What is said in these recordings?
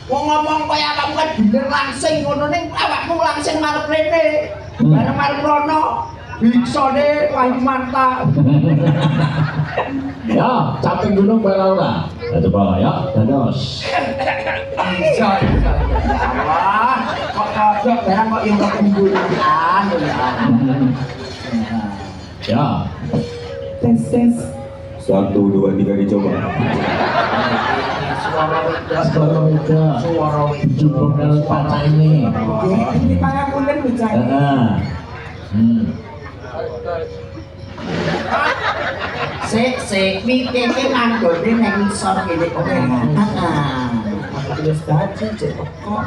Wong ngomong kaya kamu kan bener langsing ngono ning awakmu langsing marep rene. Bareng marep rono. Biksone Wahyu Manta. Ya, caping gunung bae ora. Ya coba ya, dados. Bisa. Wah, kok kagak barang kok yang kembulan Ya. Tes tes. 1, 2, 3 dicoba. Suara beda. Suara Jumbo kali pacar ini. Ini pangapunten bicara. Heeh. Sik mikirke manggone nang isor kene kok. Heeh. Terus dadi cek kok.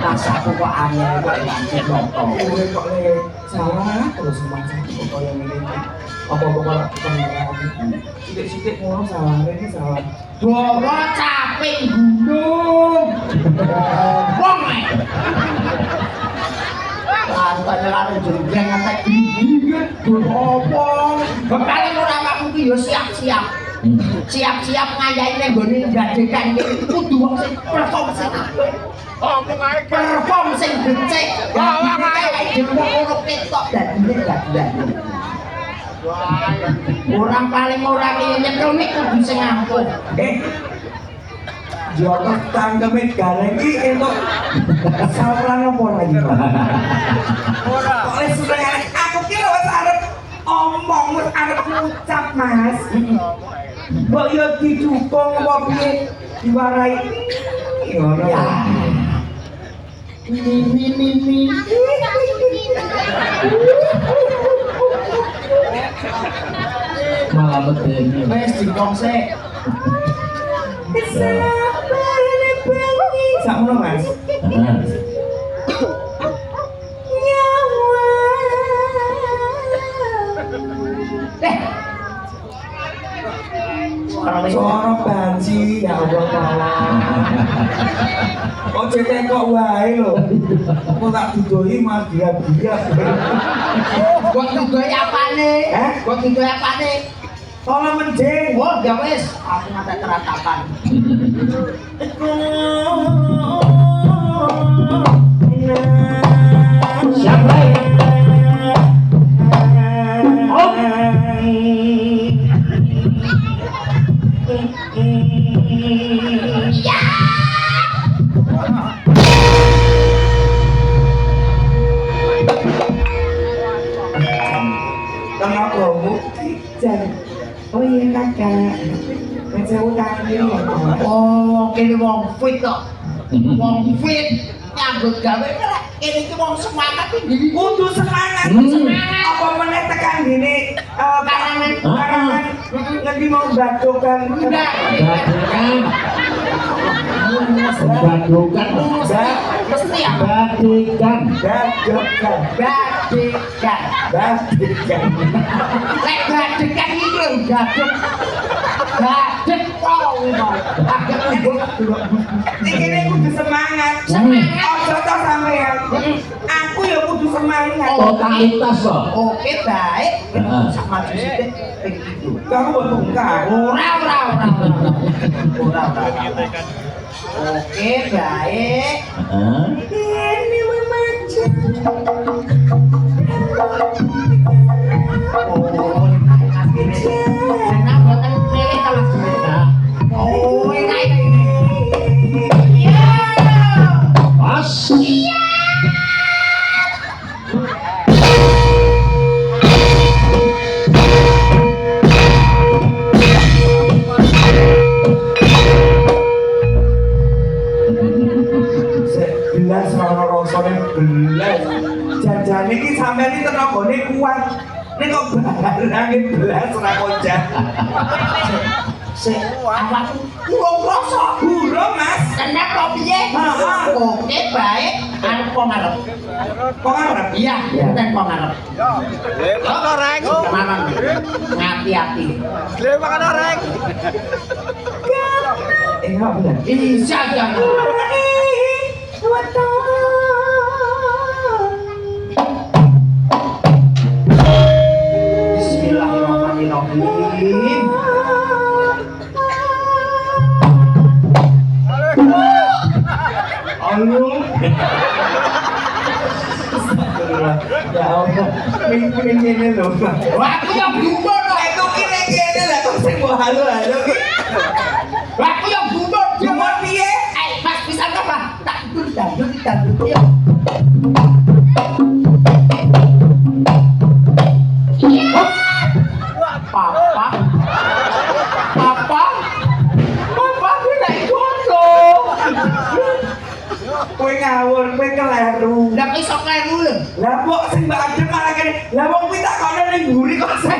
Rasaku kok angel kok iki kok. Urip kok le salah terus mangsaku kok koyo ngene iki. Apa-apa kok sithik-sithik ngono salah iki salah. Bawa caping gunung. Wong ae. Lantai lari jenggreng ngantek gini-gini. Apa? Bekale ora awakmu ki yo siap-siap. Siap-siap ngayahi ning gone gadekan iki kudu wong sing perform sing apik. Omong ae perform sing becik. Wong ae jemuk ora ketok dadine gak. Orang paling ora ki nyetrumik kudu sing ampun. Jotos tangkemit gareng iki entuk sawelan apa lagi? Ora. Kok wis sudah aku ki wis arep omong wis arep ngucap Mas. Mbok yo didukung apa piye diwarai. Ngono ya. Mimi. Malah bedene. Wis dikong sik. Sakmono Mas. Heeh. Suara banci ya Allah taala. Kok cetek kok wae lho. Kok tak didoi Mas dia-dia. Kok dudoe apane? Kok dudoe apane? Tolong menjing. Wah, ya wis, aku ngantek teratapan. Siapa? Oh. Kenapa jan? Oh iya kakak. Baca utang ini ya. Oh, kene wong fit kok. Wong fit nyambut gawe kene iki wong semangat iki. Kudu semangat. Apa meneh tekan gini karangan ngendi mau badokan. Badukan. Mesti ya. Badukan. Badokan. Lek gadekan iki lho gadek. Gadek kok mau. Gadek Iki nek kudu semangat. Ojo to sampean. Aku ya kudu semangat. Totalitas kok. Oke, baik. Sama sithik ping 7. Kamu buat bongkar. Ora. Oke, baik. Heeh. Ini memanjang. Oh, enak boten milih kalau sebenarnya. Oh, enak ini. Iya. Pas. Belas ora rasane belas. Janjane iki sampean iki tenagane kuat. Nek kok barange belas ora kocak. Sik, awakku urung rasa. Burung Mas. Kenep kok piye? Oke, baik. Arep kok ngarep. Kok arep? Iya, ten kok ngarep. Makan orang. Tenanan. Ngati-ati. Makan orang. Enggak bener. Bisa jangan. Bismillahirrahmanirrahim. Halo. Ya Allah, minggu ini lho. Wah, aku yang gumun kok. Itu kene lah kok sing mbok halo-halo ki. Wah, aku yang gumun. Cuma piye? Mas bisa apa? Tak dangdut ya. Papa naik gunung. Kowe ngawur, kowe keleru. Ndak iso kleru lho. Lah kok sing Mbak Adem malah kene. Lah wong kuwi tak kono ning mburi kok sing.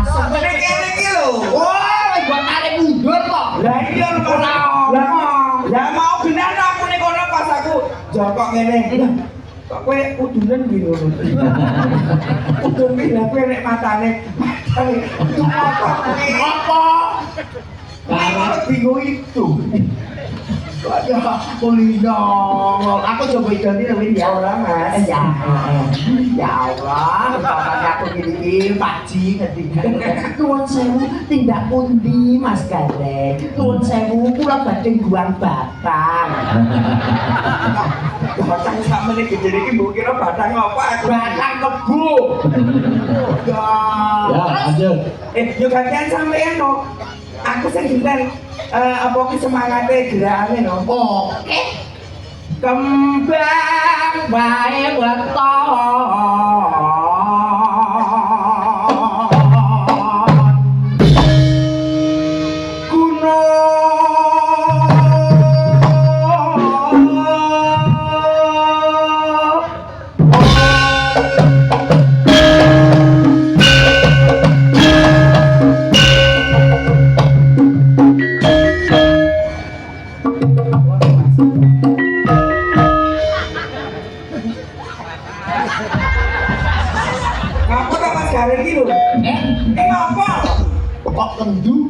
Sampai kene iki lho. Wah, buat tarik mundur kok. Lah iya lho kok. Lah mau benar aku ning kono pas aku jongkok ngene. Kok kowe udunan iki lho. Udun iki lah kowe nek matane. Apa? Kalau bingung itu. Ya, kulino. Aku coba idoni lho ya. Ora Mas. Ya. Ya Allah, bapaknya aku gini Pak Ji ngerti. Nuwun sewu tindak pundi Mas Gareng. Nuwun sewu kula badhe buang batang. Batang sak meneh gede iki mbok kira batang apa aku? Batang kebo. Ya. Ya, lanjut. Yo gantian sampean no. Aku sing dinten apa ki semangate gerakane no. Oke. Kembang bae Ngapa kok Mas Gareng iki lho? Ngapa? kok kendu.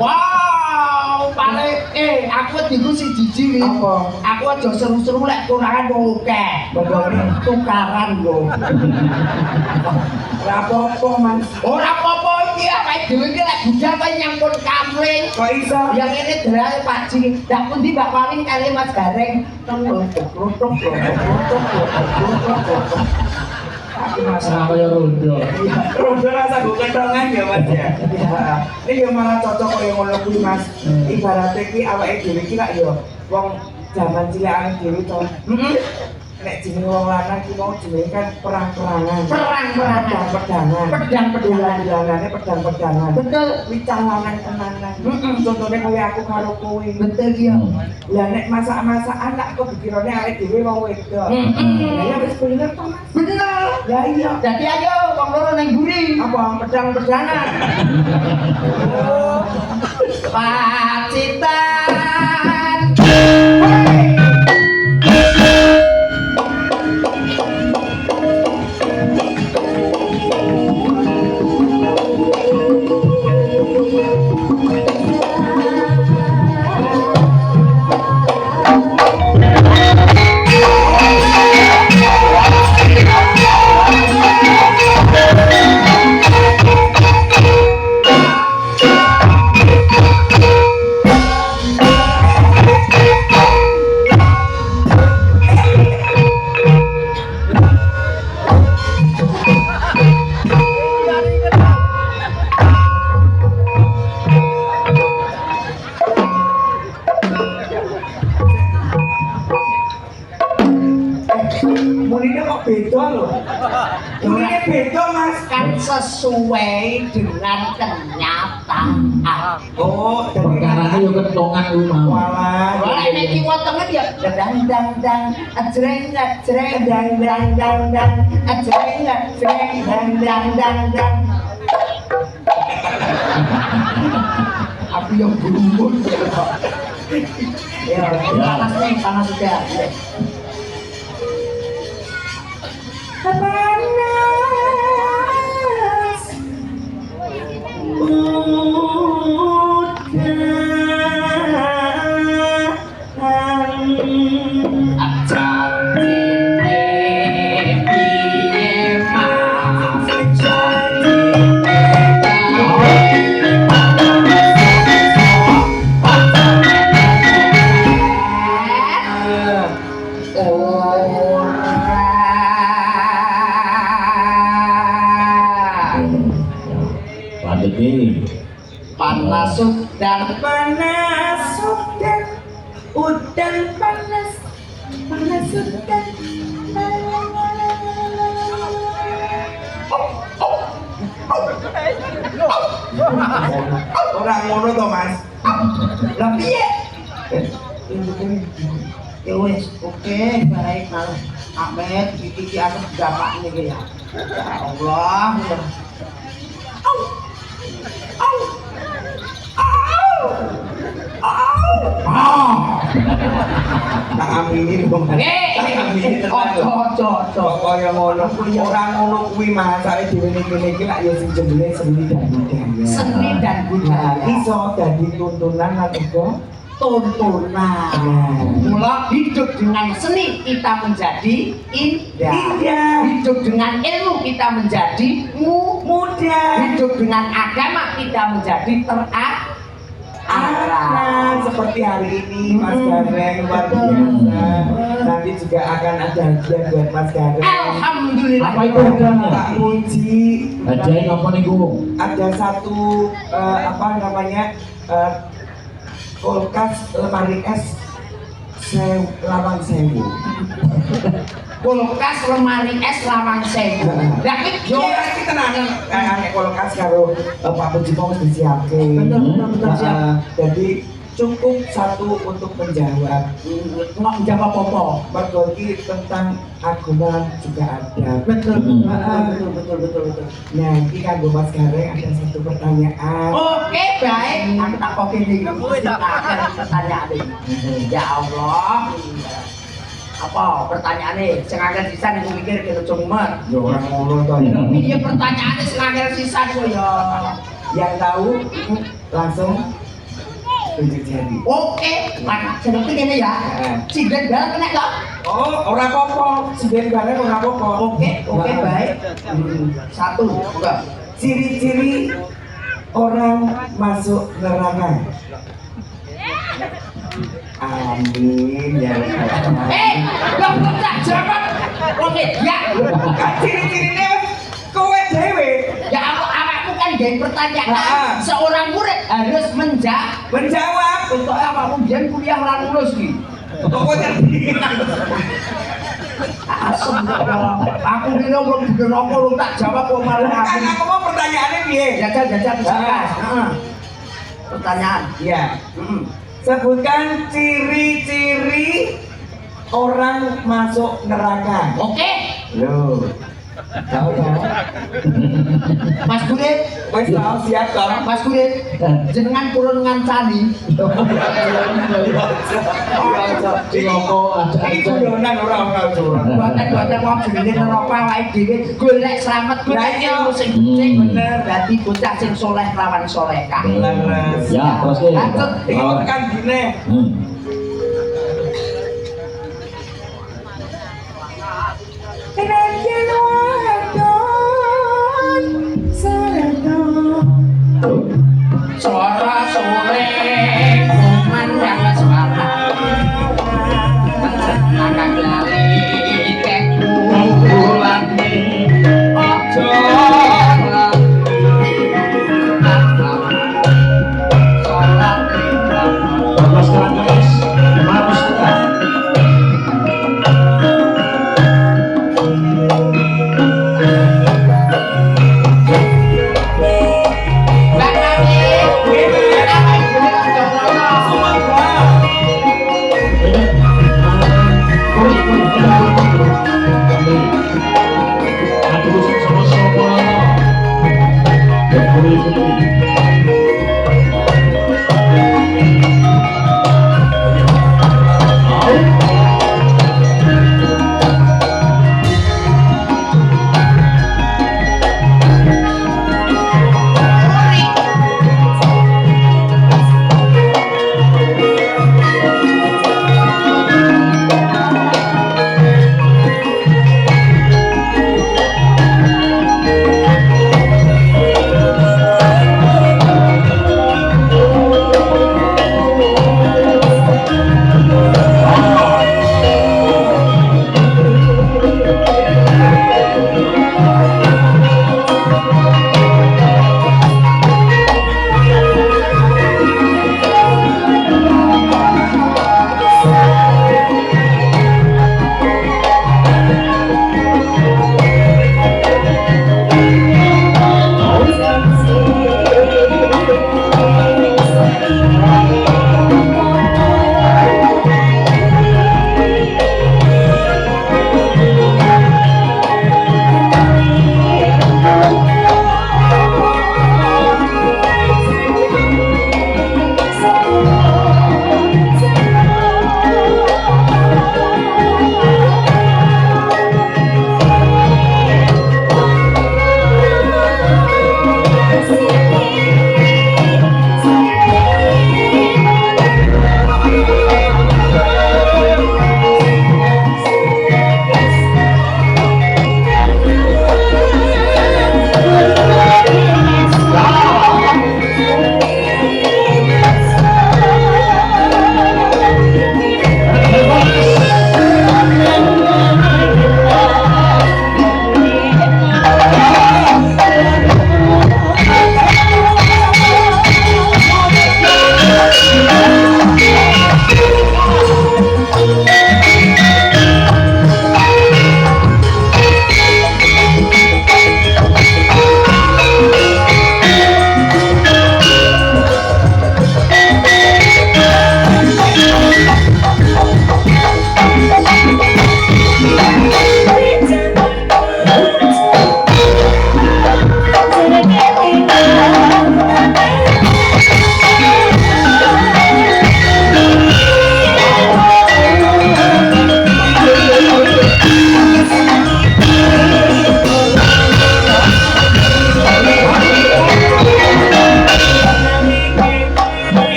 Wow, pare aku diku si jiji. Apa? Aku aja seru-seru lek kurangan oke. Bedone Tukaran lho. ora apa-apa Mas. Ora apa-apa iki awake dhewe iki lek budal kaya nyangkut kamling. Kok iso? Yang ini derake Pak Ji. Dak pundi Mbak Paling kali Mas Gareng. Aku Mas. Ora kaya rondo. Rondo rasa gue kentongan ya Mas ya. Ini yang malah cocok kaya ngono kuwi Mas. Ibaratnya ki awake dhewe ki lak ya wong jaman cilikane dhewe to. Nek jenenge wong lanang ki mau jenenge kan perang-perangan. Pedang-pedangan. Pedang-pedangan. Pedang-pedangan. Betul. Wicang lanang tenanan. Contohnya kaya aku karo kowe. Betul ya. Lah nek masak-masakan tak kepikirane awake dhewe wong wedok. Lah ya wis bener to Mas. Bener. Ya iya. Jadi ayo wong loro ning guri. Apa pedang-pedangan? Pacitan. Munine kok beda lho. Munine beda Mas. Kan sesuai dengan kenyataan. Oh, jadi Perkarane yo kentongan kuwi mau. walah. Wah, nek iki wetenge ya dang ajreng dang ajreng dang. Aku yang gumun. Ya, panas sudah. Panas. panas udan, udan panas, panas udan. Orang ngono to, Mas. Lah piye? Ya wis, oke, baik Mas Ahmed, iki aku dapat niki ya. Ya Allah. Au. Au. Au. Au. Tak aminin dong. Tak aminin tenan. Ojo. Kaya ngono, ora ngono kuwi masake dhewe iki lak ya sing jembule seni dan budaya. Seni dan Nah, budaya. iso dadi tuntunan lan uga Tontonan. Mula hidup dengan seni kita menjadi indah. Indah. Hidup dengan ilmu kita menjadi mudah. Hidup dengan agama kita menjadi terarah. Seperti hari ini Mas Gareng luar biasa. Nanti juga akan ada hadiah buat Mas Gareng. Alhamdulillah. Apa itu hadiahnya? Tak kunci. Hadiahnya apa nih Gung? Ada satu apa namanya kulkas lemari es Lawang Sewu. Kulkas lemari es Lawang Sewu. Lah Yo iki tenanan kayak kulkas karo Pak Puji mau disiapke. Betul siap. Jadi cukup satu untuk menjawab. Nggak menjawab apa? Mergo iki tentang agungan juga ada. Betul. Betul. Nah, ini kanggo Mas Gareng ada satu pertanyaan. Oke, baik. Aku tak kok ini. Akan pertanyaan ini. Ya Allah. Apa pertanyaannya? Sing akeh sisan aku mikir kena cuman. Yo ora ngono to. Piye pertanyaannya sing akeh sisan kok ya. Yang tahu langsung tunjuk jari. Oke, lan seperti ini ya. Sinden barang kena kok. Oh, ora apa-apa. Sinden bareng ora apa-apa. Oke, baik. Satu, enggak. Ciri-ciri orang masuk neraka. Amin ya. Lah kok tak jawab. Oke, ya. Kan ciri-cirine kowe dhewe Ya awakmu kan gawe pertanyaan. Ah. Seorang murid harus menjawab. untuk apa? Aku biyen kuliah ora lulus iki. Kowe ngerti. Asem kok. Aku kira belum digeroko lu tak jawab kok malah Kan aku. aku mau pertanyaannya piye? Jajal silakan. Heeh. Pertanyaan. Iya. Sebutkan ciri-ciri orang masuk neraka. Oke. Loh. Tahu kan? Mas Kurit, Wes tahu siap kan? Mas Kurit, jenengan purun ngancani. Ciloko ada Ini kudonan orang curang. Buatan wong jenenge neraka awake dhewe golek slamet golek ilmu sing bener dadi bocah sing soleh lawan solehah. Ya, terus ke. Lanjut. Ini kan gini. Kenangan wadon sedang. Suara sore kumandang suara akan lali kekulan ojo Mas Gareng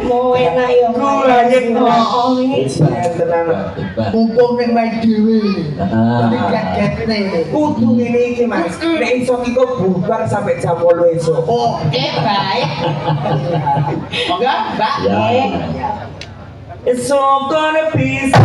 Kowe nak yo. Kula yen tenan. Mumpung ning main dhewe. Ah. Get-getne. Kudu ngene iki Mas. Nek iso iki kok bubar sampai jam 8 esuk. Oke, baik. Monggo, Mbak. Ya. It's all gonna be so